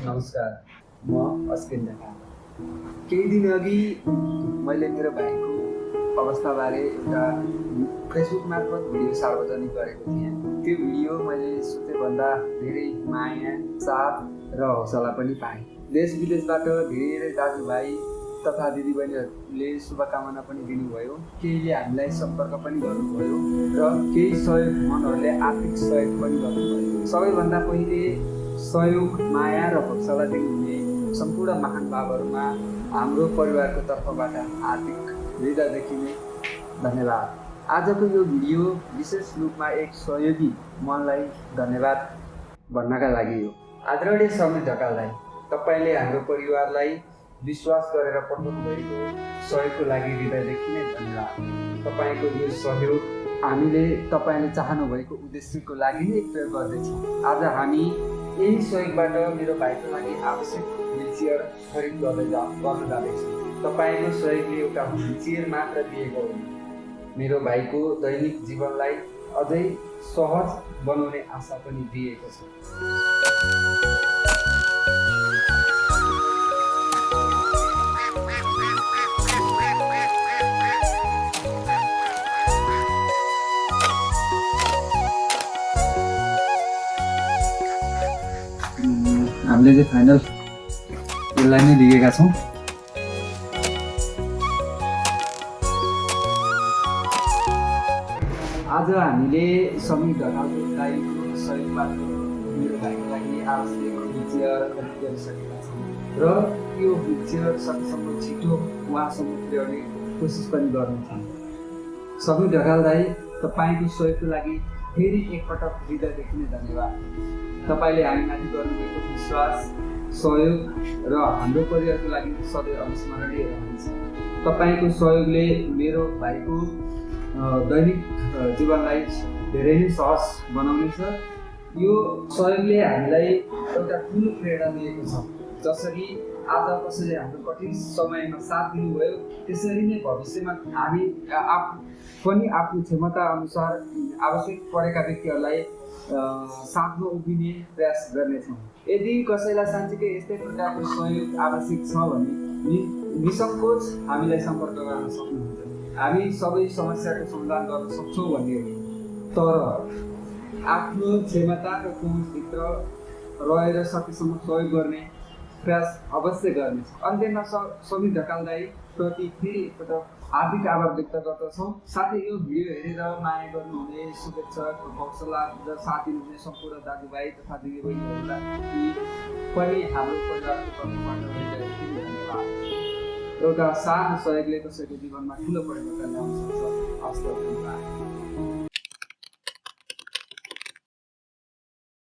नमस्कार, म अस्किन ढकाल। केही दिन अघि मैले मेरो भाइको अवस्थाबारे एउटा फेसबुक मार्फत भिडियो सार्वजनिक गरेको थिएँ। त्यो भिडियो मैले सोचेभन्दा धेरै माया, साथ र हौसला पनि पाएँ। देश विदेशबाट धेरै दाजुभाइ तथा दिदीबहिनीहरूले शुभकामना पनि दिनुभयो। केहीले हामीलाई सम्पर्क पनि गर्नुभयो र केही सहयोग मनहरूले आर्थिक सहयोग पनि गर्नुभयो। सबैभन्दा पहिले सहयोग, माया र हौसला दिनुहुने सम्पूर्ण महानुभावहरूमा हाम्रो परिवारको तर्फबाट हार्दिक हृदयदेखि नै धन्यवाद। आजको यो भिडियो विशेष रूपमा एक सहयोगी मनलाई धन्यवाद भन्नका लागि हो। आदरणीय समीर ढकाललाई, तपाईँले हाम्रो परिवारलाई विश्वास गरेर पठाउनु भएको सहयोगको लागि हृदयदेखि नै धन्यवाद। तपाईँको यो सहयोग हामीले तपाईँले चाहनु भएको उद्देश्यको लागि नै प्रयोग गर्दैछौँ। आज हामी यही सहयोगबाट मेरो भाइको लागि आवश्यक व्हिलचेयर खरिद गर्न जाँदैछौँ। तपाईँको सहयोगले एउटा व्हिलचेयर मात्र दिएको हो, मेरो भाइको दैनिक जीवनलाई अझै सहज बनाउने आशा पनि दिएको छ। हामीले चाहिँ फाइनल यसलाई नै लिएका छौँ। आज हामीले समीर ढकाललाई सहयोगबाट मेरो भाइको लागि आवश्यक व्हिलचेयर खरिद गरिसकेका छौँ र यो व्हिलचेयर सकेसम्म छिटो उहाँसम्म पुर्याउने कोसिस पनि गर्नेछौँ। समीर ढकाललाई तपाईँको सहयोगको लागि फेरि एकपटक हृदयदेखि नै धन्यवाद। तपाईँले हामीमाथि गर्नुभएको विश्वास, सहयोग र हाम्रो परिवारको लागि सधैँ अविस्मरणीय रहन्छ। तपाईँको सहयोगले मेरो भाइको दैनिक जीवनलाई धेरै नै सहज बनाउनेछ। यो सहयोगले हामीलाई एउटा ठुलो प्रेरणा दिएको छ। जसरी आज कसैले हाम्रो कठिन समयमा साथ दिनुभयो, त्यसरी नै भविष्यमा हामी पनि आफ्नो क्षमता अनुसार आवश्यक परेका व्यक्तिहरूलाई साथमा उभिने प्रयास गर्नेछौँ। यदि कसैलाई साँच्चीकै यस्तै प्रकारको सहयोग आवश्यक छ भने निसङ्कोच हामीलाई सम्पर्क गर्न सक्नुहुन्छ। हामी सबै समस्याको समाधान गर्न सक्छौँ भन्ने हो, तर आफ्नो क्षमता र पहुँचभित्र रहेर सकेसम्म सहयोग गर्ने प्रयास अवश्य गर्नेछ। अन्त्यमा समीर ढकाललाई प्रति फेरि एकपटक हार्दिक आभार व्यक्त गर्दछौँ। साथै यो भिडियो हेरेर माया गर्नुहुने, शुभेच्छक, हौसला र साथ दिनुहुने सम्पूर्ण दाजुभाइ तथा दिदीबहिनीहरूलाई पनि हाम्रो परिवारको तर्फबाट धन्यवाद। एउटा सानो सहयोगले कसैको जीवनमा ठुलो परिवर्तन ल्याउन सक्छ। हस्त धन्यवाद।